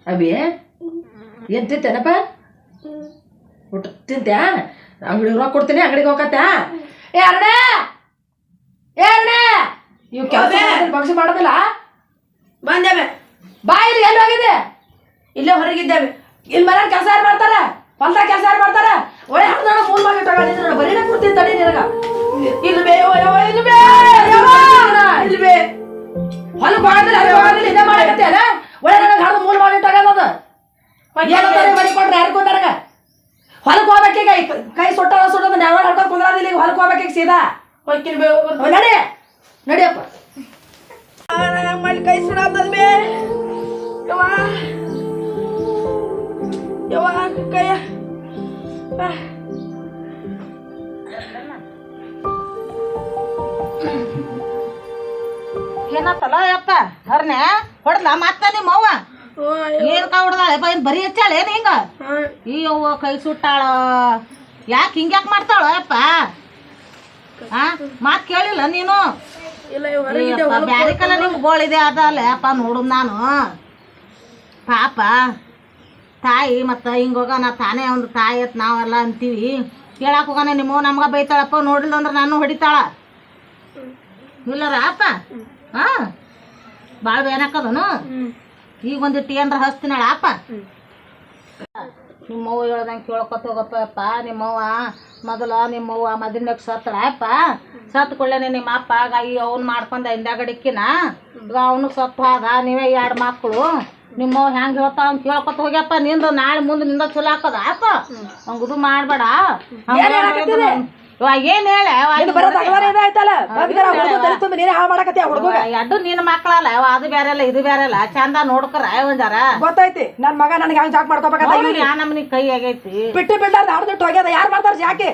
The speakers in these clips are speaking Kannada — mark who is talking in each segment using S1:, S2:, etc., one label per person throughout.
S1: ಅಭಿ ಏನ್ ತಿಂತೇನಪ್ಪ ಊಟ ತಿಂತ್ಯಾ ಅಂಗಡಿಗೆ ರೊಕ್ಕ ಕೊಡ್ತೀನಿ ಅಂಗಡಿಗೆ ಹೋಗತ್ತಾ ಏ ಅರ್ಣೆ ಇವ್ ಕೆಲಸ ಬಗ್ಸಿ ಮಾಡೋದಿಲ್ಲ
S2: ಬಂದೇವೆ
S1: ಬಾ ಇಲ್ಲಿ ಎಲ್ಲಿ ಹೋಗಿದೆ
S2: ಇಲ್ಲೇ ಹೊರಗಿದ್ದೇವೆ
S1: ಇಲ್ಲಿ ಮನೆ ಕೆಲಸ ಯಾರು ಮಾಡ್ತಾರ ಹೊಲ್ದಾಗ ಕೆಲಸ ಯಾರು ಮಾಡ್ತಾರ ಒಳ್ಳೆ ಹಣ್ಣು ಮೂಲ್ ಮಾಡಿ ತಗೊಂಡಿದ್ರು ಬರೀನ ಕೊಡ್ತೀನಿ ತಡಿ ನಿನಗ
S2: ಇಲ್ಲಿ ಬೇ ಇಲ್ಲಿ ಬೇ ಇಲ್ಲಿ ಬೇ
S1: ಹೊಲಕ್ಕೆ ಹೋಗೋದಿಲ್ಲ ಅಲ್ಲಿ ಹೋಗೋದಿಲ್ಲ ಇದೇ ಮಾಡಕತ್ತೆ ಅಲ್ಲ ಒಳ್ಳೆ ನನಗೆ ಹಣ್ಣು ಮೂಲ್ ಮಾಡಿ ತಗೋದ ಏನಂತಾರೆ ಮನೆ ಕೊಟ್ರೆ ಯಾರು ಕೊಟ್ಟಾರಗ ಹೊಲಕ್ಕೆ ಹೋಗ್ಬೇಕೀಗ ಕೈ ಸುಟ್ಟದ ನಾವು ಹಡ್ಕೊಂಡು ಕುಂದ್ರಾದಿಲ್ಲ ಈಗ ಹೊಲಕ್ಕೆ ಹೋಗ್ಬೇಕೀಗ ಸೀದಾ
S2: ಹೊಕ್ಕಿನ ಬೇ
S1: ನಡಿ ನಡಿಯಪ್ಪ
S2: ಮಾಡಿ ಕೈ ಸುಡಾತದ ಬೇ ಯವ್ವ ಯವ್ವ ಕೈಯ
S3: ಏನತ್ತಲ್ಲ ಯಪ್ಪ ಹರ್ನೆ ಹೊಡ್ಲ ಮತ್ತ ನಿಮ್ಮ ಅವ್ವ ಏನ್ ಹೊಡ್ದಾಳ ಏನ್ ಬರೀ ಹಚ್ಚಾಳ ಏನ್ ಹಿಂಗ ಈ ಅವ್ವ ಕೈ ಸುಟ್ಟಾಳ ಯಾಕೆ ಹಿಂಗ್ಯಾಕ್ ಮಾಡ್ತಾಳ ಯಪ್ಪ ಮಾತ್ ಕೇಳಿಲ್ಲ ನೀನು ಬ್ಯಾರೆ ಕಲ ನಿಮ್ಗೆ ಗೋಳಿದೆ ಅದಲ್ಲ ಯಪ್ಪ ನೋಡುದ್ ನಾನು ಪಾಪ ತಾಯಿ ಮತ್ತು ಹಿಂಗೋಗ ನಾ ತಾನೇ ಒಂದು ತಾಯಿ ಅತ್ ನಾವೆಲ್ಲ ಅಂತೀವಿ ಕೇಳಾಕ ಹೋಗಾನೆ ನಿಮ್ಮ ನಮ್ಗ ಬೈತಾಳಪ್ಪ ನೋಡಿಲ್ಲ ಅಂದ್ರೆ ನಾನು ಹೊಡಿತಾಳ ಇಲ್ಲರ ಅಪ್ಪ ಭಾಳ ಬೇನಕ್ಕದನು ಈಗ ಒಂದಿಟ್ಟು ಏನ್ರ ಹಚ್ತೀನಳ ಅಪ್ಪ ನಿಮ್ಮವ್ವ ಹೇಳ್ದಂಗೆ ಕೇಳ್ಕೊತ ಹೋಗಪ್ಪ ನಿಮ್ಮವ್ವ ಮೊದಲ ನಿಮ್ಮವ್ವ ಮದಿನಾಗ ಸತ್ತಳ ಅಪ್ಪ ಸತ್ತು ಕೊಳ್ಳೇನೆ ನಿಮ್ಮ ಅಪ್ಪ ಈ ಅವ್ನು ಮಾಡ್ಕೊಂಡ ಹಿಂದಾಗಡಿಕ್ಕಿನ ಈಗ ಅವನು ಸತ್ತು ಹೋದ ನೀವೇ 2 ಮಕ್ಕಳು ನಿಮ್ಮವ್ವ ಹೆಂಗೆ ಹೇಳ್ತಾಳ ಅಂತ ಕೇಳ್ಕೊತ ಹೋಗ್ಯಪ್ಪ ನಿಂದು ನಾಳೆ ಮುಂದೆ ನಿಂದ ಚಲೋ ಹಾಕದ ಅಪ್ಪ ಹಂಗೆ ಇದು ಮಾಡಬೇಡ ಇವಾಗ ಏನ್ ಹೇಳ ಎಡ್ಡು ನಿನ್ನ ಮಕ್ಕಳಲ್ಲ ಅದು ಬೇರೆ ಅಲ್ಲ ಇದು ಬೇರೆ ಅಲ್ಲ ಚಂದ ನೋಡ್ಕರ ಒಂಜಾರ
S1: ಗೊತ್ತೈತಿ ನನ್ ಮಗ ನನಗೆ ಹಂಗ ಜಾಕ್ ಮಾಡ್ಕೋಬೇಕಂತ
S3: ಯಾ ನಮ್ನಿ ಕೈ ಆಗೈತಿ
S1: ಬಿಟ್ಟು ಬಿಡ್ಲಾರ್ದ ಹಡ್ದಿಟ್ಟು ಹೋಗ್ಯದ ಯಾರು ಮಾಡ್ತಾರ ಜಾಕಿ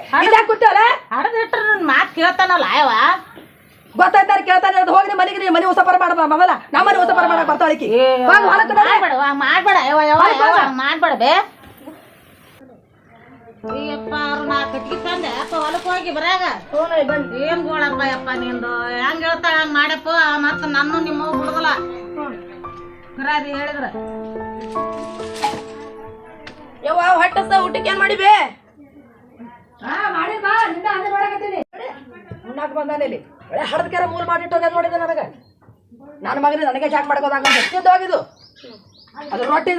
S1: ಕೂತಲ್ಲ
S3: ಹಡದಿಟ್ರ ನನ್ ಮಾತ್ ಕೇಳ್ತಾನಲ್ಲ ಅವ
S1: ಗೊತ್ತಾಯ್ತಾರ ಕೇಳ್ತಾನೆ ಹೋಗಿ ಮನೆಗೆ ನೀ ಮನೆ ಹೊಸಪರ ಮಾಡಬ ಮೊದಲ ನಮ್ಮ ಮನೆ ಹೊಸಪರ ಮಾಡಕ್ ಬರ್ತಾಳಿಕಿ
S3: ಮಾಡ್ಬೇಡ ಮಾಡ್ಬೇಡ ಬೇ ಅಯ್ಯಪ್ಪ ಅವ್ರು ನಾ ಕಟ್ಗಿ ತಂದೆ ಅಪ್ಪ ಹೊಲಕ್ಕೆ ಹೋಗಿ ಬರಾಗ ಏನ್ ಗೋಳಪ್ಪ ಯಪ್ಪ ನಿಂದು ಹೆಂಗ್ ಹೇಳ್ತಾಳ ಹಂಗ ಮಾಡಪ್ಪ ಮತ್ತ ನನ್ನ ನಿಮ್ಮ ಬಿಡುದಲ್ಲ ಕರಾದಿ ಹೇಳಿದ್ರ
S2: ಯವ್ವ ಹೊಟ್ಟಸ ಊಟಕ್ಕೆ ಏನ್ ಮಾಡಿಬೇ
S1: ಮಾಡಿದ್ ಬಾ ನಿಂದ ಹಂಗೆ ನೋಡಕತ್ತೀನಿ ಉಣ್ಣಾಕ ಬಂದಾನಿಲ್ಲಿ ಒಳ್ಳೆ ಹಡದಕ್ಕಾರ ಮೂಲ್ ಮಾಡಿಟ್ಟು ಹೋಗ್ಯದ ನೋಡಿದೆ ನನಗೆ ನನ್ನ ಮಗನ ನನಗೆ ಜಾಕ್ ಮಾಡ್ಕೋದಾಗ ಎತ್ತಿದ್ದು ಹೋಗಿದ್ದು ಅದು ರೊಟ್ಟಿ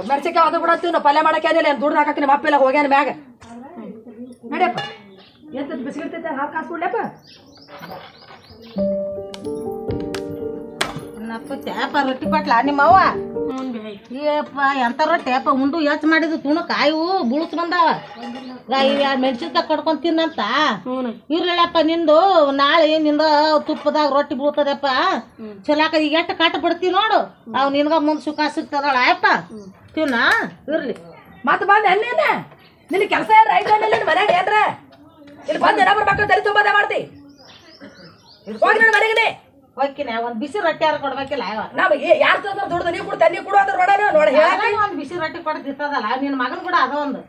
S1: ಮೆಣಸಿಕಾಯಿ ಅದು ಬಿಡತ್ತೀವಿ ನಾವು ಪಲ್ಯ ಮಾಡಕ್ಕೆ ಏನಿಲ್ಲ ಏನು ದುಡ್ಡು ಹಾಕಿ ನಿಮ್ಮ ಅಪ್ಪ ಹೋಗ್ಯಾನ ಮ್ಯಾಗ ನಡಿಯಪ್ಪ ಎಂತ ಬಿಸಿಗಿರ್ತೈತೆ ಹಾಲು ಕಾಸು ಕೊಡ್ಲಪ್ಪ
S3: ತೇಪ ರೊಟ್ಟಿ ಕೊಟ್ಲ ನಿಮ್ಮವ್ವ ಏಪ್ಪ ಎಂತ ರೊಟ್ಟಿ ಅಪ್ಪ ಉಂಡು ಹೆಚ್ಚು ಮಾಡಿದ್ದು ತುಣಕ್ ಕಾಯಿವು ಬುಳುಸ್ ಬಂದಾವ ಮೆಣಸಿನ್ಕಾಯಿ ಕಡ್ಕೊಂಡ್ ತಿನ್ನಂತ ಇರ್ಲಿಲ್ಲಪ್ಪ ನಿಂದು ನಾಳೆ ನಿಂದ ತುಪ್ಪದಾಗ ರೊಟ್ಟಿ ಬೀಳ್ತದಪ್ಪ ಚಲಾಕ ಈಗ ಎಷ್ಟು ಕಾಟ ಬಿಡ್ತೀವಿ ನೋಡು ಅವ್ ನಿನ್ಗ ಮುಂದ್ ಸುಖ ಸಿಗ್ತದಳ ಅಯ್ಯಪ್ಪ ತಿನ್ನ ಇರ್ಲಿ
S1: ಮತ್ತೆ ಬಂದ ಅಲ್ಲೇನ ನಿನ್ ಕೆಲಸ ಏನ್ರ ಐತೆ ಮನ್ಯಾಗ ಏನ್ರ ಇಲ್ಲಿ ಬಂದ ಏನೊಬ್ರು ಮಕ್ಕಳು ತಲೆ ತುಂಬದ ಮಾಡ್ತಿ ಹೋಗಿ ನೋಡಿ ಮನೆಗೆ
S3: ಹೋಗ್ಕಿನ ಒಂದ್ ಬಿಸಿ ರೊಟ್ಟಿ ಯಾರು ಕೊಡ್ಬೇಕಿಲ್ಲ
S1: ನಮಗೆ ಯಾರು ದುಡ್ದು ನೀವು ಕೊಡ್ತಾ ನೀವು ಕೊಡು ಅಂದ್ರೆ ನೋಡೋಣ ನೋಡಿ
S3: ಒಂದ್ ಬಿಸಿ ರೊಟ್ಟಿ ಕೊಡ್ತಿರ್ತದಲ್ಲ ನಿನ್ ಮಗನ್ ಕೂಡ ಅದ ಒಂದು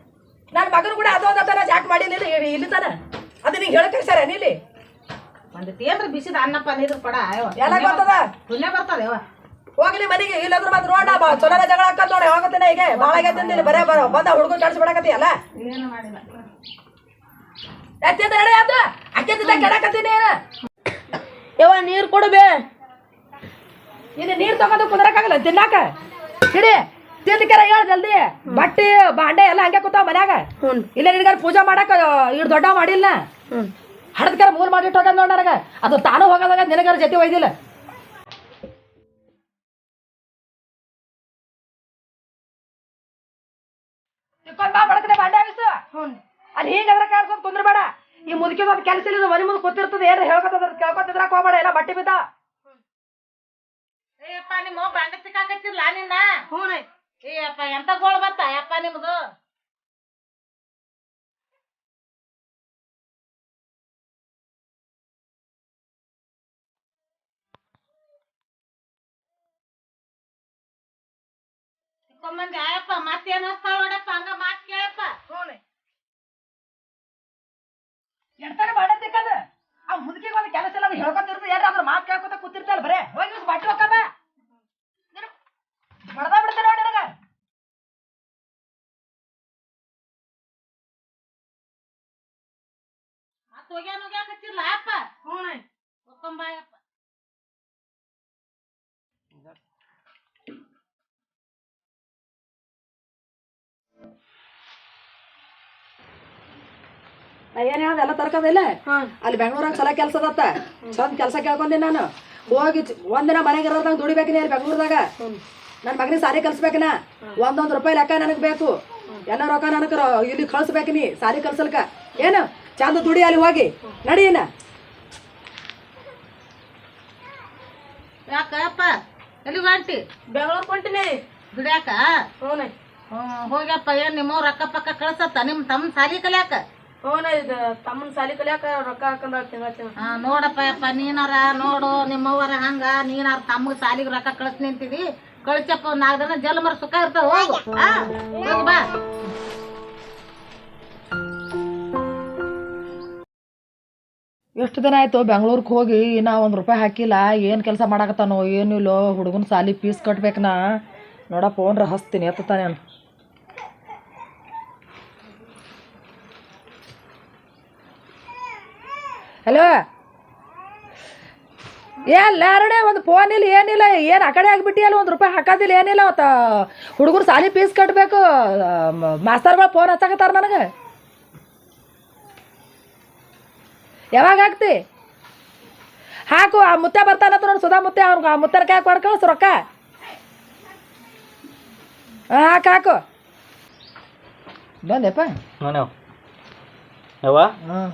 S1: ನನ್ನ ಮಗನ ಕೂಡ ಅದೊಂದ ಜಾಕ್ ಮಾಡಿ ಇಲ್ಲಿ ತಾನ ಅದು ನೀ ಹೇಳಕ್ ಸರ ನೀಲಿ
S3: ಒಂದಿಟ್ಟು ಏನ್ರ ಬಿಸಿದ ಅನ್ನಪ್ಪ ನೀರು ಕೊಡ
S1: ಎಲ್ಲ ಬರ್ತದ
S3: ಪುಣ್ಯ ಬರ್ತದ
S1: ಹೋಗ್ಲಿ ಮನೆಗೆ ಇಲ್ಲಾಂದ್ರೆ ಮತ್ತೆ ನೋಡ ಚೊಲೋನ ಜಗಳ ಹಾಕತ್ ನೋಡಿ ಹೋಗತ್ತೇನೆ ಈಗ ಭಾಳ ಆಗೈತೆ ಬರೇ ಬಂದ ಹುಡುಗ ಕೆಲ್ಸ ಬಿಡಕತ್ತಿ ಅಲ್ಲ
S3: ಏನು ಮಾಡಿಲ್ಲ
S1: ಎತ್ತಿಂದ ನಡೆ ಅದು ಅಕ್ಕಿಂದ ಕೆಡಕತ್ತೀನಿ
S2: ಯವ್ವ ನೀರ್ ಕೊಡುಬೇ
S1: ಇನ್ನು ನೀರು ತಗೊಂಡು ಕುಂದ್ರಕ್ಕಾಗಲ್ಲ ತಿನ್ನಾಕ ಹಿಡಿ ತಿಂದಕ್ಕಾರ ಹೇಳ ಜಲ್ದಿ ಬಟ್ಟೆ ಬಾಂಡೆ ಎಲ್ಲ ಹಂಗೆ ಕೂತಾವ ಮನ್ಯಾಗ ಇಲ್ಲ ನಿನಗಾರ ಪೂಜಾ ಮಾಡಕ ಇಷ್ಟು ದೊಡ್ಡ ಮಾಡಿಲ್ಲ ಹಡದ್ಕಾರ ಮೂಲ್ ಮಾಡಿಟ್ಟು ಹೋಗ್ಯದ ನೋಡ ನನಗ ಅದು ತಾನು ಹೋಗೋದಾಗ ನಿನಗಾರ ಜೊತೆ ಒಯ್ದಿಲ್ಲ ಬಾಂಡೆ ಆವಿಸು ಅಲ್ಲಿ ಹೀಗಂದ್ರೆ ಕಾಡ್ಸೋದು ಕುಂದ್ರಬೇಡ ಈ ಮುದುಕಿದ ಒಂದು ಕೆಲಸ ಇಲ್ಲ ಮನೆ ಮುಂದೆ ಕೂತಿರ್ತದೆ ಏನ್ರ ಹೇಳ್ಕೊತದ ಕೇಳ್ಕೊತಿದ್ರಾಕ ಹೋಗ್ಬೇಡ ಎಲ್ಲ ಬಟ್ಟೆ ಬಿದ್ದ
S3: ಏಯಪ್ಪ ನಿಮ್ಮ ಬಾಂಡೆ ಸಿಕ್ಕಾಕತ್ತಿರ್ಲ ನಿನ್ನ ಏಯಪ್ಪ ಎಂತ ಗೋಳ ಬತ್ತ ಯಪ್ಪ ನಿಮ್ದು ಸಿಕ್ಕೊಂಬಂದಿ ಆಯಪ್ಪ ಮತ್ತೇನ್ ಹಸ್ತಾಳ ನೋಡಪ್ಪ ಹಂಗ ಮಾತ್ ಕೇಳಪ್ಪ
S1: ಎಡ್ತಾನೆ ಮಾಡತ್ತಿಕ್ಕದ ಆ ಮುದುಕಿಗೆ ಒಂದು ಕೆಲಸ ಇಲ್ಲ ಹೇಳ್ಕೊತಿರ್ತದೆ ಏನ್ರ ಅದ್ರ ಮಾತು ಕೇಳ್ಕೊತ ಕೂತಿರ್ತಾರ ಬರೇ ಹೋಗಿ ಬಟ್ಟೆ ಹೋಗಮ್ಮ ಬಡದ ಬಿಡ್ತಾರ ನೋಡಿ ನನಗ
S3: ಮತ್ತೆ ಹೋಗ್ಯಾಕ ಹಚ್ಚಿರ್ಲ ಅಪ್ಪ ಒಕ್ಕೊಂಬಾಯಪ್ಪ
S1: ನಾ ಏನ್ ಹೇಳ್ದೆ ಎಲ್ಲ ತರ್ಕದಿಲ್ಲ ಅಲ್ಲಿ ಬೆಂಗ್ಳೂರಾಗ ಚಲೋ ಕೆಲಸ ಅದತ್ತ ಚಂದ ಕೆಲಸ ಕೇಳ್ಕೊಂಡಿ ನಾನು ಹೋಗಿ ಒಂದಿನ ಮನೆಗೆ ಇರೋದಂಗ ದುಡಿಬೇಕಿನಿ ಅಲ್ಲಿ ಬೆಂಗ್ಳೂರ್ದಾಗ ನನ್ನ ಮಗನಿಗೆ ಸಾರಿ ಕಲ್ಸ್ಬೇಕಿನ ಒಂದೊಂದು ರೂಪಾಯಿ ಲೆಕ್ಕ ನನಗೆ ಬೇಕು ಎಲ್ಲ ರೊಕ್ಕ ನನಗೆ ಇಲ್ಲಿ ಕಳ್ಸ್ಬೇಕಿನಿ ಸಾರಿ ಕಲ್ಸಲ್ಕ ಏನು ಚಂದ ದುಡಿ ಅಲ್ಲಿ ಹೋಗಿ ನಡೀನ
S3: ಯಾಕಪ್ಪ ಎಲ್ಲಿಗೆ ಹೊಂಟಿ
S2: ಬೆಂಗಳೂರು ಕೊಂಟಿನಿ
S3: ದುಡ್ಯಾಕ ಹೋಗ್ಯಪ್ಪ ಏನ್ ನಿಮ್ಮ ರೊಕ್ಕ ಪಕ್ಕ ಕಳ್ಸತ್ತ ನಿಮ್ ತಮ್ಮ ಸಾಲಿ ಕಲಿಯಾಕ
S2: ಇದು ತಮ್ಮನ ಸಾಲಿ ಕಲಿಯಾಕ ರೊಕ್ಕ ಹಾಕೊಂಡ್ ತಿಂಗಳ
S3: ನೋಡಪ್ಪ ಯಪ್ಪ ನೀನಾರ ನೋಡು ನಿಮ್ಮವ್ವರ ಹಂಗ ನೀನಾರ ತಮ್ಮಗ್ ಸಾಲಿಗೆ ರೊಕ್ಕ ಕಳ್ಸಿ ನಿಂತಿದಿ ಕಳ್ಸಪ್ಪ 4 ದಿನ ಜಲ್ ಮರ ಸುಖ ಇರ್ತಾವ ಹೋಗು ಹೋಗು ಬಾ
S1: ಎಷ್ಟು ದಿನ ಆಯ್ತು ಬೆಂಗ್ಳೂರ್ಗೆ ಹೋಗಿ ನಾ 1 ರೂಪಾಯಿ ಹಾಕಿಲ್ಲ ಏನು ಕೆಲಸ ಮಾಡಾಕತ್ತಾನೋ ಏನಿಲ್ಲೋ ಹುಡುಗನ ಸಾಲಿ ಫೀಸ್ ಕಟ್ಬೇಕನಾ ನೋಡ ಫೋನ್ರ ಹಚ್ತೀನಿ ಎತ್ತಾನೆ ನಾನು ಹಲೋ ಎಲ್ಲಾರಡೆ ಒಂದು ಫೋನ್ ಇಲ್ಲ ಏನಿಲ್ಲ ಏನು ಆ ಕಡೆ ಆಗಿಬಿಟ್ಟಿಯಲ್ಲ 1 ರೂಪಾಯಿ ಹಾಕೋದಿಲ್ಲ ಏನಿಲ್ಲ ಅವತ್ತು ಹುಡುಗರು ಸಾಲಿ ಫೀಸ್ ಕಟ್ಟಬೇಕು ಮಾಸ್ತರ್ಗಳು ಫೋನ್ ಹಚ್ಚಾಕತ್ತಾರ ನನಗೆ ಯಾವಾಗ ಹಾಕ್ತಿ ಹಾಕು ಆ ಮುತ್ತೆ ಬರ್ತಾನಂತ ನೋಡಿ ಸುಧಾ ಮುತ್ತೆ ಅವ್ನಿಗೆ ಆ ಮುತ್ತರ ಕೈ ಕೊಡ್ ಕಳ್ಸು ರೊಕ್ಕ ಹಾಕು ಬಂದೆಪ್ಪ
S4: ಯಾವ
S1: ಹಾಂ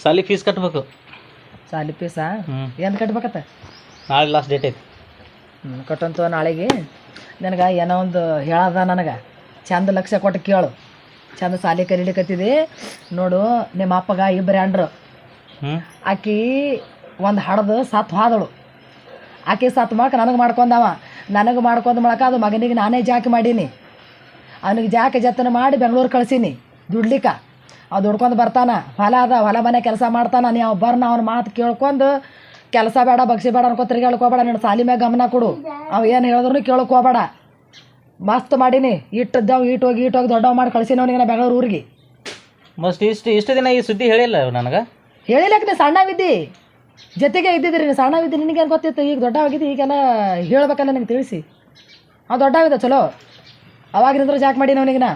S4: ಸಾಲಿ ಫೀಸ್ ಕಟ್ಬೇಕು
S1: ಸಾಲಿ ಫೀಸಾ ಏನು ಕಟ್ಬೇಕತ್ತ
S4: ನಾಳೆ ಲಾಸ್ಟ್ ಡೇಟ್ ಐತಿ
S1: ಕಟ್ಟಂತ ನಾಳೆಗೆ ನನಗೆ ಏನೋ ಒಂದು ಹೇಳದ ನನಗೆ ಚಂದ ಲಕ್ಷ ಕೊಟ್ಟು ಕೇಳು ಚಂದ ಸಾಲಿ ಕಲೀಲಿಕತ್ತಿದೆ ನೋಡು ನಿಮ್ಮ ಅಪ್ಪಗ 2 ಹೆಂಡ್ರು ಆಕಿ ಒಂದು ಹಡ್ದು ಸತ್ತು ಹೋದಳು ಆಕಿ ಸತ್ತು ಮಾಡಕ್ಕೆ ನನಗೆ ಮಾಡ್ಕೊಂಡವ ನನಗೆ ಮಾಡ್ಕೊಂಡು ಮಾಡಕ್ಕೆ ಅದು ಮಗನಿಗೆ ನಾನೇ ಜಾಕಿ ಮಾಡೀನಿ ಅವನಿಗೆ ಜಾಕಿ ಜತನ ಮಾಡಿ ಬೆಂಗ್ಳೂರು ಕಳ್ಸೀನಿ ದುಡ್ಲಿಕ್ಕೆ ಅವು ದುಡ್ಕೊಂಡು ಬರ್ತಾನ ಹೊಲ ಮನೆ ಕೆಲಸ ಮಾಡ್ತಾನ ನೀವು ಬರ್ನ ಅವ್ನ ಮಾತು ಕೇಳ್ಕೊಂಡು ಕೆಲಸ ಬೇಡ ಬಗ್ಸಿ ಬೇಡ ಅನ್ಕೋ ತಿರ್ಗಾಳಕ್ಕೆ ಹೋಗ್ಬೇಡ ನೀನು ಸಾಲಿ ಮ್ಯಾಗ ಗಮನ ಕೊಡು ಅವು ಏನು ಹೇಳಿದ್ರು ಕೇಳಕ್ಕೆ ಹೋಗ್ಬೇಡ ಮಸ್ತ್ ಮಾಡೀನಿ ಇಟ್ಟದ್ದವು ಈಟೋಗಿ ದೊಡ್ಡವ ಮಾಡಿ ಕಳ್ಸೀನಿ ಅವನಿಗೆ ನಾ ಬೆಂಗಳೂರು ಊರಿಗೆ
S4: ಮಸ್ಟ್ ಇಷ್ಟು ದಿನ ಈ ಸುದ್ದಿ ಹೇಳಿಲ್ಲ ನನಗೆ
S1: ಹೇಳಿಲ್ಲಕ್ಕೆ ನೀನು ಸಣ್ಣವಿದ್ದಿ ಜೊತೆಗೆ ಇದ್ದಿದ್ರಿ ನೀನು ಸಣ್ಣವಿದ್ದಿ ನಿನಗೇನು ಗೊತ್ತಿತ್ತು ಈಗ ದೊಡ್ಡವಾಗಿದ್ದಿ ಈಗೆಲ್ಲ ಹೇಳ್ಬೇಕಲ್ಲ ನನಗೆ ತಿಳಿಸಿ ಅವು ದೊಡ್ಡವಿದ್ದ ಚಲೋ ಅವಾಗಿನಿಂದ್ರು ಜಾಕ್ ಮಾಡೀನಿ ಅವನಿಗೆ ನಾ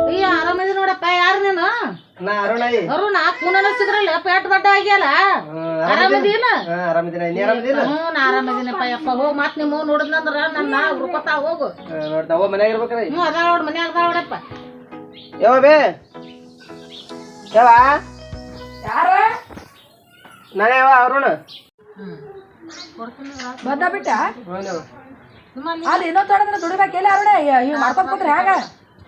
S3: ಅಯ್ಯೋ ಆರಾಮದಿ ನೋಡಪ್ಪ ಯಾರು ನೀನು ಅರುಣ ಕೂನ ಸಿದ್ರಲ್ಲ ಪೇಟ್ ದೊಡ್ಡ ಆಗ್ಯಾಲ ಆರಾಮದಿಲ್ಲ ಹ್ಞೂ ನಾ ಆರಾಮದಿನಪ್ಪ ಯಪ್ಪ ಹೋಗ್ ಮತ್ ನಿಮ್ಮ ನೋಡಿದ್ನಂದ್ರ ನನ್ನ ಹುಡ್ಕೊತಾ ಹೋಗು ಹ್ಞೂ ಅದ ನೋಡ್ ಮನ್ಯಾಗ ಅದ ನೋಡಪ್ಪ
S2: ಅರುಣ
S1: ಬಂದ ಬಿಟ್ಟ ಅಲ್ಲಿ ಇನ್ನೊಂದು ತೊಡದ್ರೆ ದುಡಿಬೇಕಿಲ್ಲ ಅರುಣೆ ಈಗ ಮಾಡ್ಕೊಂಡು ಕೂತ್ರೆ ಹ್ಯಾಂಗ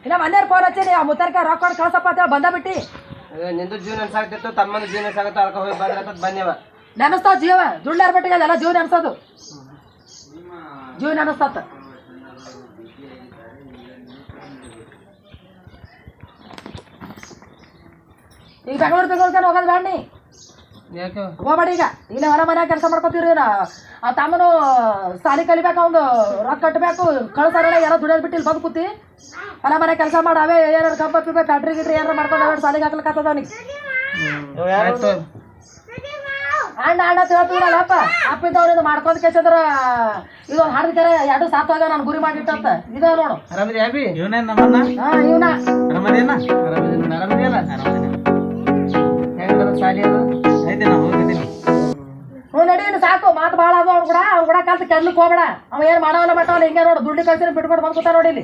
S1: ಇನ್ನ ಮನೆಯವ್ರು ಫೋನ್ ಹಚ್ಚೀನಿ ಆ ಮುತ್ತರ್ಕ ರೊಕ್ಕ ಕೊಟ್ಟು ಕಳ್ಸಪ್ಪ ಅಂತ ಬಂದ ಬಿಟ್ಟು
S2: ನಿಂದು ಜೀವನ ಸಾಕ್ತಿತ್ತು ತಮ್ಮನ ಜೀವನ ಸಾಗತ್ತ ಅದಕ್ಕೆ ಹೋಗಿ ಬಂದ್ರ ಬಂದೇವ
S1: ನೆನಸ್ತಾವ ಜೀವ ದುಡ್ಲಾರ ಬಿಟ್ಟಿಗೆ ಅದೆಲ್ಲ ಜೀವ ನೆನಸೋದು ಜೀವ ನೆನಸ್ತತ್ತ ಈಗ ಬೆಂಗಳೂರು ಹೋಗೋದು ಬ್ಯಾಡ್ನಿ ಹೋಗ್ಬೇಡ ಈಗ ಇಲ್ಲೇ ಹೊರ ಮನ್ಯಾಗ ಕೆಲಸ ಮಾಡ್ಕೊತೀರಿ ಆ ತಮ್ಮನು ಸಾಲಿ ಕಲಿಬೇಕು ಅವ್ನು ರೊಕ್ಕ ಕಟ್ಟಬೇಕು ಕಳ್ಸಾರ ಯಾರೋ ದುಡಿಯೋದು ಬಿಟ್ಟು ಇಲ್ಲಿ ಬಂದು ಕೂತಿ ಹೊರ ಮನೆ ಕೆಲಸ ಮಾಡಿ ಅವೇ ಏನಾರು ಕಂಪ ಪಿಪ ಫ್ಯಾಕ್ಟ್ರಿ ಗಿಟ್ರಿ ಏನಾರು ಮಾಡ್ಕೊಂಡು ಸಾಲಿಗೆ ಹಾಕ್ಲಿಕ್ಕತ್ತದ ಅವನಿಗೆ ಅಣ್ಣ ತಿಳ್ತಿದ್ರಲ್ಲ ಅಪ್ಪಿದ್ದವ್ರು ಮಾಡ್ಕೊಂಡ್ ಕೇಸಿದ್ರ ಇದೊಂದು ಹಾಡ್ದ ಕೆರೆ 2 ಸಾತ್ವಾಗ ನಾನು ಗುರಿ ಮಾಡಿಟ್ಟಂತ ಇದ ನೋಡು ಇವನ ಹ್ಞೂ ನಡಿ ಸಾಕು ಮಾತು ಭಾಳ ಅದು ಅವ್ನು ಕೂಡ ಕಲ್ತು ಕೆಡ್ಲಿಕ್ಕೆ ಹೋಗ್ಬೇಡ ಅವ ಏನು ಮಾಡೋಲ್ಲ ಬಟ್ಟವಲ್ಲ ಹಿಂಗೆ ನೋಡು ದುಡ್ಡು ಕಳ್ಸಿ ಬಿಟ್ಕೊಂಡು ಬಂದ್ಕೊತ ನೋಡಿ ಇಲ್ಲಿ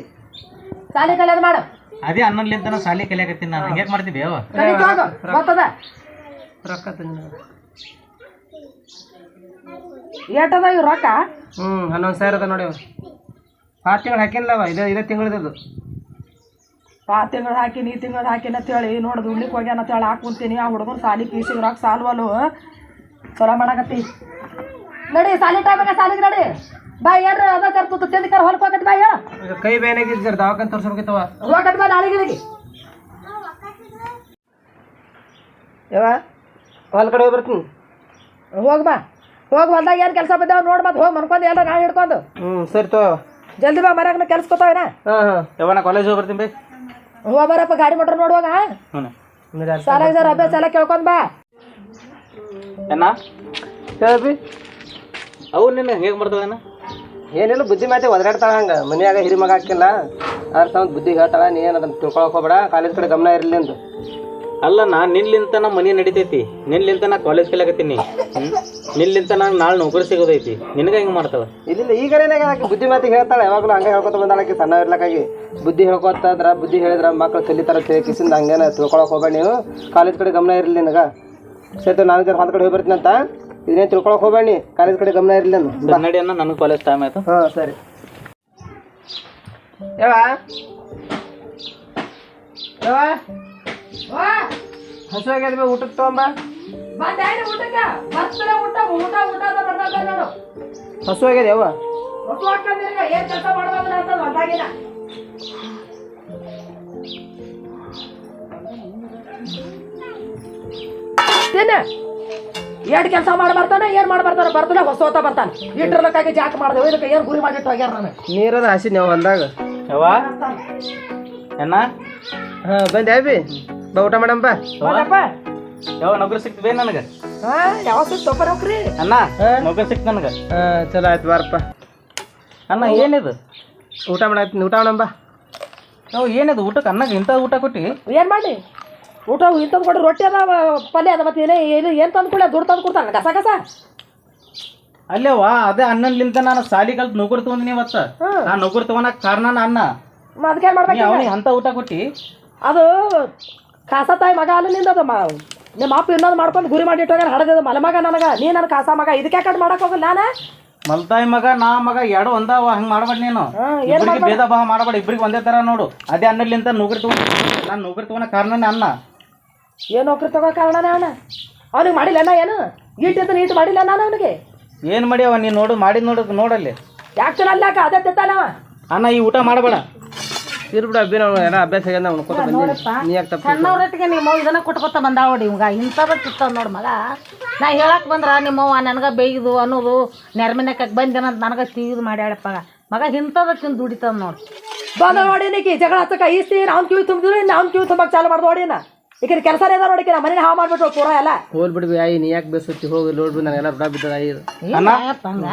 S1: ಸಾಲಿ ಕಲಿಯೋದು ಮಾಡು
S4: ಅದೇ ಅನ್ನೋದ್ಲಿಂತ ಸಾಲಿ ಕಲಿಯಾಕತ್ತೀನಿ ನಾನು ಹಂಗೆ ಮಾಡ್ತಿದ್ದೆ
S1: ಗೊತ್ತದ ಏಟದ ಇವ್ ರೊಕ್ಕ
S2: 11,000 ಅದ ನೋಡಿ 6 ತಿಂಗಳು ಹಾಕಿಲ್ಲವ ಇದೇ ತಿಂಗಳದ್ದು
S1: 6 ತಿಂಗಳು ಹಾಕಿನಿ ಈ ತಿಂಗಳು ಹಾಕಿನ ಅಂತೇಳಿ ನೋಡಿ ದುಡ್ಲಿಕ್ಕೆ ಹೋಗ್ಯಾನ ಅಂತೇಳಿ ಹಾಕುಂತೀನಿ ಆ ಹುಡುಗನ ಸಾಲಿ ಫೀಸಿಗೆ ರೊಕ್ಕ ಸಾಲ್ವಲು ಚಲೋ ಮಾಡಕತ್ತಿ ನಡಿ ಸಾಲಿ ಟೈಮಿಗೆ ಸಾಲಿಗೆ ನಡಿ ಬಾ ಏನ್ರ ಅದ ಕರ್ತು ತಿಂದಿಕರ್ ಹೊಲಕ್ಕೆ ಹೋಗತ್ ಬಾ ಹೇಳ
S2: ಕೈ ಬೇನಾಗಿದ್ದು ಸರ್ ದವಾಖಾನೆ ತೋರ್ಸ್ಬೇಕಿತ್ತವ
S1: ಹೋಗತ್ ಬಾ ನಾಳೆಗೆ
S2: ಯಾವ ಹೊಲ ಕಡೆ ಹೋಗಿ ಬರ್ತೀನಿ
S1: ಹೋಗಿ ಬಾ ಹೋಗಿ ಹೊಲ್ದಾಗ ಏನು ಕೆಲಸ ಬಿದ್ದಾವ ನೋಡಿ ಮತ್ತೆ ಹೋಗಿ ಮನ್ಕೊಂಡು ಎಲ್ಲ ನಾಳೆ ಹಿಡ್ಕೊಂಡು
S2: ಸರಿ ತೋ
S1: ಜಲ್ದಿ ಬಾ ಮರ್ಯಾಗ ಕೆಲ್ಸ್ಕೊತಾವೇನ
S2: ಹಾಂ ಹಾಂ
S4: ಯಾವ ನಾ ಕಾಲೇಜ್ ಹೋಗಿ ಬರ್ತೀನಿ ಬೈ.
S1: ಹೂವ ಬರಪ್ಪ ಗಾಡಿ ಮೋಟ್ರ್ ನೋಡುವಾಗ
S4: ಹ್ಞೂ
S1: ಸಾಲಾಗಿ ಸರ್ ಅಭ್ಯಾಸ ಎಲ್ಲ ಕೇಳ್ಕೊಂಡ್ ಬಾ.
S4: ಅಣ್ಣ
S2: ಹೇಳ್ಬಿ
S4: ಅವು ನಿನ್ನ ಹೇಗೆ ಬರ್ತದಣ್ಣ?
S2: ಏನಿಲ್ಲ ಬುದ್ಧಿ ಮಾತೆ ಒದರಾಡ್ತಾಳ ಹಂಗೆ ಮನ್ಯಾಗ ಹಿರಿ ಮಗ ಹಾಕಿಲ್ಲ ಅದ್ರ ಸಮ ಬುದ್ಧಿ ಹೇಳ್ತಾಳ ನೀ ಏನು ಅದನ್ನ ತಿಳ್ಕೊಳಕ್ ಹೋಗ್ಬೇಡ ಕಾಲೇಜ್ ಕಡೆ ಗಮನ ಇರಲಿ ಅಂತ.
S4: ಅಲ್ಲ ನಾ ನಿನ್ಲಿಂತ ನಮ್ಮ ಮನೆ ನಡಿತೈತಿ, ನಿನ್ಲಿಂತ ನಾ ಕಾಲೇಜ್ ಕಲಿಯಾಕತ್ತೀನಿ, ನಿನ್ಲಿಂತ ನಂಗೆ ನಾಳೆ ನೌಕರಿ ಸಿಗೋದೈತಿ, ನಿನಗೆ ಹೆಂಗೆ ಮಾಡ್ತಾವ?
S2: ಇಲ್ಲಿಲ್ಲ ಈಗರೇನೆ ಆಕಿ ಬುದ್ಧಿ ಮಾತಿಗೆ ಹೇಳ್ತಾಳೆ ಯಾವಾಗಲೂ ಹಂಗೆ ಹೇಳ್ಕೊತ ಬಂದಾಳಕಿ ಸಣ್ಣ ಇರ್ಲಕ್ಕಾಗಿ ಬುದ್ಧಿ ಹೇಳ್ಕೊತಂದ್ರ ಬುದ್ಧಿ ಹೇಳಿದ್ರ ಮಕ್ಳು ಕಲಿತಾರ ಕಿಸಿಂದ ಹಂಗೇನ ತಿಳ್ಕೊಳಕ್ ಹೋಗ್ಬೇಡ ನೀವು ಕಾಲೇಜ್ ಕಡೆ ಗಮನ ಇರಲಿ ನಿನಗ ಸೈತ ನಾನು ಜರ ಹೊಂದ ಕಡೆ ಹೋಗಿ ಬರ್ತೀನಿ ಅಂತ ಇದನ್ನೇ ತಿಳ್ಕೊಳಕ್ ಹೋಗ್ಬೇಡ ನೀ ಕಾಲೇಜ್ ಕಡೆ ಗಮನ ಇರಲಿ ಅಂತ.
S4: ನಡಿ ಅಣ್ಣ ನನಗೆ ಕಾಲೇಜ್ ಟೈಮ್ ಆಯ್ತು.
S2: ಹಾಂ ಸರಿ ಯಾವ ಯಾವ ಹಸುವಾಗ್ಯದ ಊಟಕ್ಕೆ ತಗೊಂಬ. ಹಸುವಾಗ್ಯದ ಯಾವ
S1: ಏನ್ ಕೆಲಸ ಮಾಡ್ಬೋದಲ್ಲ ಅಂತ ಹೊಲ್ದಾಗಿನ ಎರಡು ಕೆಲಸ ಮಾಡಿ ಬರ್ತಾನೆ ಏನ್ ಮಾಡಿ ಬರ್ತಾನೆ ಬರ್ತಾನೆ ಹೊಸ ಬರ್ತಾನೆ ಇಟ್ರಲಕ್ಕಾಗಿ ಜಾಕ್ ಮಾಡ್ದೇವು ಇದಕ್ಕೆ ಏನ್ ಗುರಿ ಮಾಡಿಟ್ಟು ಹೋಗ್ಯಾರ ನಾನು
S2: ನೀರದ ಹಸಿ ನೀವು ಹೊಲ್ದಾಗ
S4: ಯಾವ ಅಣ್ಣ
S2: ಹಾಂ ಬಂದೆ ಬಿ ಬಾ ಊಟ ಮಾಡಂಬ.
S4: ಯಾವ ನೌಕರಿ ಸಿಕ್ತದೆ ನನಗೆ?
S1: ಹಾ ಯಾವ ಸಿಕ್ತಪ್ಪ ನೌಕ್ರಿ
S4: ಅಣ್ಣ ನೌಕರಿ ಸಿಕ್ತ ನನಗೆ.
S2: ಹಾಂ ಚಲೋ ಆಯ್ತು ಬಾರಪ್ಪ.
S4: ಅಣ್ಣ ಏನಿದು
S2: ಊಟ ಮಾಡಾಯ್ತು ಊಟ ಮಾಡಂಬ.
S4: ನಾವು ಏನಿದು ಊಟಕ್ಕೆ ಅನ್ನಕ್ಕೆ ಇಂಥ ಊಟ ಕೊಟ್ಟು
S1: ಏನ್ ಮಾಡಿ ಊಟ ಇಂಥದ್ದು ಕೊಡ್ರಿ ರೊಟ್ಟಿ ಅದ ಪಲ್ಯ ಅದ ಮತ್ತೆ ಏನ್ ತಂದು ಕೊಡ ದುಡ್ಡು ತಂದು ಕೊಡ್ತಾನೆ ಕಸ ಕಸ
S4: ಅಲ್ಲೇವಾ ಅದೇ ಅನ್ನಲಿಂತ ನಾನು ಸಾಲಿ ಕಲ್ತು ನೌಕರಿ ತಗೊಂಡಿನಿ ಇವತ್ತು. ನಾನು ನೌಕರಿ ತಗೊಳಕ್ ಕಾರಣ ಅನ್ನ.
S1: ಅದಕ್ಕೆ ಮಾಡ್ಬೇಕು
S4: ಅವನಿಗೆ ಅಂತ ಊಟ ಕೊಟ್ಟಿ
S1: ಅದು ಕಾಸ ತಾಯಿ ಮಗ ಅಲ್ಲಿಂದ ಅದು ನಿಮ್ಮ ಅಪ್ಪ ಇನ್ನೊಂದು ಮಾಡ್ಕೊಂಡು ಗುರಿ ಮಾಡಿ ಇಟ್ಟೋಗ ಹಡದ ಮಲಮಗ ನನಗ ನೀ ನನ್ನ ಕಾಸ ಮಗ ಇದಕ್ಕೆ ಕಟ್ ಮಾಡಕ್ ಹೋಗಲ್ಲ ನಾನು
S4: ಮಲ್ತಾಯಿ ಮಗ ನಾ ಮಗ ಎರಡು ಒಂದಾವ ಹಂಗೆ ಮಾಡ್ಬೇಡ ನೀನು. ಇಬ್ಬರಿಗೆ ಭೇದ ಭಾವ ಮಾಡಬೇಡ, ಇಬ್ಬರಿಗೆ ಒಂದೇ ತರ ನೋಡು. ಅದೇ ಅನ್ನಲಿಂತ ನೌಕರಿ ತಗೊಂಡು ನಾನು ನೌಕರಿ ತಗೊಳಕ್ ಕಾರಣನೇ ಅನ್ನ.
S1: ಏನು ನೌಕರಿ ತಗೋ ಕಾರಣನೇ ಅವನ ಅವನಿಗೆ ಮಾಡಿಲ್ಲ ಏನು ಈಟಿಂತ ಈಟು ಮಾಡಿಲ್ಲ ನಾನು ಅವನಿಗೆ
S4: ಏನು ಮಾಡಿ ಅವ ನೀನು ನೋಡು ಮಾಡಿದ್ ನೋಡಲ್ಲಿ
S1: ಯಾಕೆ ಚಲೋ ಅಲ್ಲಾಕ ಅದೇ ತಿಂತಾನ ಅವ
S4: ಅನ್ನ ಈ ಊಟ ಮಾಡಬೇಡ.
S2: ಇರ್ಬಿಡ ಅಬ್ಬಿ ನಾವು ಎಲ್ಲ ಅಭ್ಯಾಸ ಆಗ್ಯದ ನಾವು ಅನ್ಕೋತ ಬಂದೀನಿ ನೀ ಯಾಕೆ ತಪ್ಪು
S3: ಸಣ್ಣವ್ರೊಟ್ಟಿಗೆ ನಿಮ್ಮವ್ ಇದನ್ನ ಕೊಟ್ಕೊತ ಬಂದಾವಡಿ ಇವಾಗ ಇಂಥದ್ದು ತಿಂತಾವ ನೋಡಿ ಮಗ. ನಾ ಹೇಳಕ್ ಬಂದ್ರ ನಿಮ್ಮವ್ವ ನನಗೆ ಬೇಯ್ದು ಅನ್ನೋದು ನೆರ್ಮಿನಕ್ಕೆ ಬಂದೇನಂತ ನನಗೆ ತೀದು ಮಾಡ್ಯಾಳಪ್ಪ ಮಗ ಇಂಥದ್ದು ತಿಂದು ದುಡಿತದ ನೋಡಿ.
S1: ಬಂದ ನೋಡಿನಿಕಿ ಜಗಳ ಹಚ್ಚಕ ಈಸ್ತಿ ಅವ್ನು ಕಿವಿ ತುಂಬಿದ್ರು ಇನ್ನು ಅವ್ನು ಕಿವಿ ತುಂಬಕ್ಕೆ ಚಾಲು ಮಾಡ್ದು ನೋಡಿನ ಈಗ ಕೆಲಸನೇ ಅದ ನೋಡಿಕ ಮನೆ ಹಾಳು ಮಾಡ್ಬಿಟ್ಟು ಪೂರ ಎಲ್ಲ
S2: ಹೋಲ್ ಬಿಡ್ಬಿ ಆಯಿ ನೀ ಯಾಕೆ ಬೇಸತ್ತಿ ಹೋಗಿ ನೋಡ್ಬಿ ನನಗೆಲ್ಲ ರುಡ ಬಿದ್ದದ ಆಯಿ
S4: ಅನ್ನ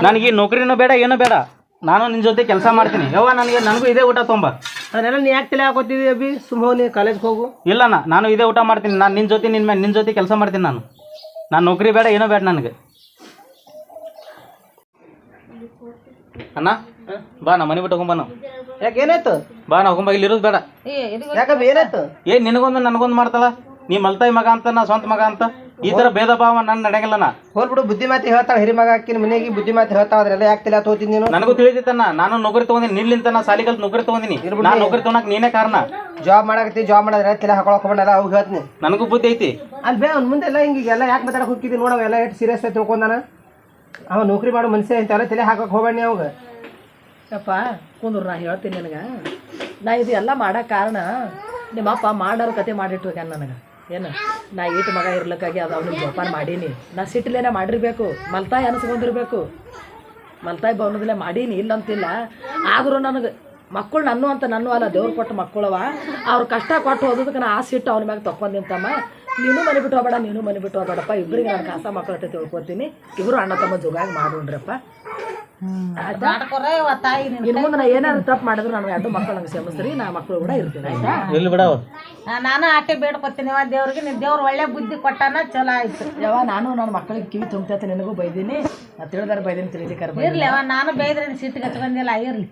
S4: ನನಗೆ ಈ ನೌಕರಿನೂ ಬೇಡ ಏನೂ ಬೇಡ, ನಾನು ನಿನ್ನ ಜೊತೆ ಕೆಲಸ ಮಾಡ್ತೀನಿ. ಯವ್ವ ನನಗೂ ಇದೇ ಊಟ ತೊಂಬ.
S2: ಅದನ್ನೆಲ್ಲ ನೀ ಯಾಕೆ ತಲೆ ಹಾಕೋತಿದ್ವಿ ಅಬ್ಬಿ ಸುಮ್ಮ ಹೋಗಿ ನೀ ಕಾಲೇಜ್ಗೆ ಹೋಗು.
S4: ಇಲ್ಲಣ್ಣ ನಾನು ಇದೇ ಊಟ ಮಾಡ್ತೀನಿ. ನಾನು ನಿನ್ನ ಜೊತೆ ಕೆಲಸ ಮಾಡ್ತೀನಿ. ನಾನು ನೌಕರಿ ಬೇಡ ಏನೂ ಬೇಡ ನನಗೆ. ಅಣ್ಣ ಬಾ ನಾ ಮನೆ ಬಿಟ್ಟು ಹೋಗೊಂಬ. ನಾವು
S2: ಯಾಕೆ ಏನಾಯ್ತು
S4: ಬಾ ನಾ ಹೋಗೊಂಬ, ಇಲ್ಲಿ ಇರೋದು ಬೇಡ.
S2: ಯಾಕಬ್ಬಿ ಏನಾಯ್ತು?
S4: ನಿನಗೊಂದು ನನಗೊಂದು ಮಾಡ್ತಾಳ. ನೀ ಮಲ್ತಾಯಿ ಮಗ ಅಂತ ನಾ ಸ್ವಂತ ಮಗ ಅಂತ ಈ ಥರ ಭೇದ ಭಾವ ನನ್ನ ನಡೆಯಲ್ಲ. ನಾ
S2: ಹೋಲ್ ಬಿಡು ಬುದ್ಧಿ ಮಾತಿ ಹೇಳ್ತಾಳೆ ಹಿರಿ ಮಗ ಹಾಕಿನ ಮನೆಗೆ ಬುದ್ಧಿ ಮಾತಿ ಹೇಳ್ತಾವ ಅದ್ರೆಲ್ಲ ಯಾಕೆ ತಲೆ ತೋತೀನಿ ನೀನು?
S4: ನನಗೂ ತಿಳಿದಿತ್ತಣ್ಣ, ನಾನು ನೌಕರಿ ತಗೊಂಡಿನಿ. ನಿಲ್ಲಿಂತ ನಾ ಸಾಲಿ ಕಲ್ತು ನೌಕರಿ ತಗೊಂಡಿನಿ. ನಾನು ನೌಕರಿ ತಗೊಳಕ್ ನೀನೇ ಕಾರಣ.
S2: ಜಾಬ್ ಮಾಡಕತ್ತಿ ಜಾಬ್ ಮಾಡಿದ್ರೆ ತಲೆ ಹಾಕೊಳಕ್ ಹೋಗ್ಬೇಡ ಅವು ಹೇಳ್ತೀನಿ.
S4: ನನಗೂ ಬುದ್ಧಿ ಐತಿ.
S2: ಅಲ್ಲಿ ಬೇ ಅವ್ನ ಮುಂದೆಲ್ಲ ಹಿಂಗೆಲ್ಲ ಯಾಕೆ ಮಾತಾಡಕ್ಕೆ ಹೋಗ್ತಿದ್ದಿ ನೋಡವ ಎಲ್ಲ ಎಷ್ಟು ಸೀರಿಯಸ್ ಆಗಿ ತಿಳ್ಕೊಂಡಾನ. ಅವ ನೌಕರಿ ಮಾಡೋ ಮನುಷ್ಯ ಇಂಥವೆಲ್ಲ ತಲೆ ಹಾಕಕ್ಕೆ ಹೋಗ್ಬೇಡಿ ಅವಾಗ.
S1: ಯಪ್ಪ ಕುಂದ್ರು ನಾ ಹೇಳ್ತೀನಿ ನಿನಗೆ ನಾ ಇದು ಎಲ್ಲ ಮಾಡೋಕೆ ಕಾರಣ ನಿಮ್ಮ ಅಪ್ಪ ಮಾಡೋರು ಕತೆ ಮಾಡಿಟ್ಟು ಹೋಗ್ಯಾನ ನನಗೆ. ಏನು ನಾ ಈಟು ಮಗ ಇರ್ಲಿಕ್ಕಾಗಿ ಅದು ಅವ್ನಿಗೆ ಜೋಪಾನ ಮಾಡೀನಿ. ನಾ ಸಿಟ್ಟಿಲೇನೆ ಮಾಡಿರ್ಬೇಕು, ಮಲ್ತಾಯಿ ಅನಿಸ್ಕೊಂಡಿರ್ಬೇಕು. ಮಲ್ತಾಯಿ ಭವನದಲ್ಲೇ ಮಾಡೀನಿ ಇಲ್ಲಂತಿಲ್ಲ. ಆದರೂ ನನಗೆ ಮಕ್ಕಳು ನನ್ನೂ ಅಲ್ಲ ದೇವ್ರು ಕೊಟ್ಟು ಮಕ್ಕಳವ. ಅವ್ರು ಕಷ್ಟ ಕೊಟ್ಟು ಹೋದದಕ್ಕೆ ನಾ ಆ ಸಿಟ್ಟು ಅವ್ನ ಮ್ಯಾಗ ತಗೊಂಡಿಂತಮ್ಮ. ನೀನು ಮನೆ ಬಿಟ್ಟು ಹೋಗ್ಬೇಡ, ನೀನು ಮನೆ ಬಿಟ್ಟು ಹೋಗ್ಬೇಡಪ್ಪ. ಇಬ್ಬರಿಗೆ ನಾನು ಕಾಸ ಮಕ್ಕಳಟ್ಟೆ ತಿಳ್ಕೊತೀನಿ. ಇಬ್ಬರು ಅಣ್ಣ ತಮ್ಮ ಜೋಗಾಗಿ ಮಾಡೋಣ್ರಪ್ಪ. ಇನ್ನು ಮುಂದೆ ನಾ ಏನಾದ್ರು ತಪ್ಪು ಮಾಡಿದ್ರು ನಾನು ಎರಡು ಮಕ್ಕಳು ನಂಗೆ ಕ್ಷಮಿಸ್ರಿ. ನಾ ಮಕ್ಕಳು ಕೂಡ ಇರ್ತೀನಿ ಆಯ್ತಾ?
S4: ಇಲ್ಲಿ ಬಿಡವ
S3: ನಾನು ಆಟೆ ಬೇಡ್ಕೊತೀನಿ ದೇವ್ರಿಗೆ. ನೀನು ದೇವ್ರು ಒಳ್ಳೆ ಬುದ್ಧಿ ಕೊಟ್ಟಾನ ಚಲೋ ಆಯ್ತು.
S1: ಯಾವ ನಾನು ನನ್ನ ಮಕ್ಕಳಿಗೆ ಕಿವಿ ತುಂಬ್ತೈತೆ ನಿನಗೂ ಬೈದೀನಿ. ತಿಳಿದಾರ ಬೈದೀನಿ ತಿಳಿಲಿಕ್ಕಾರ
S3: ಇರ್ಲಿ ಅವ ನಾನು ಬೇಯ್ದ್ರೆ ಸಿಟ್ಟಿಗೆ ಹಚ್ಕೊಂಡಿಲ್ಲ ಇರ್ಲಿ.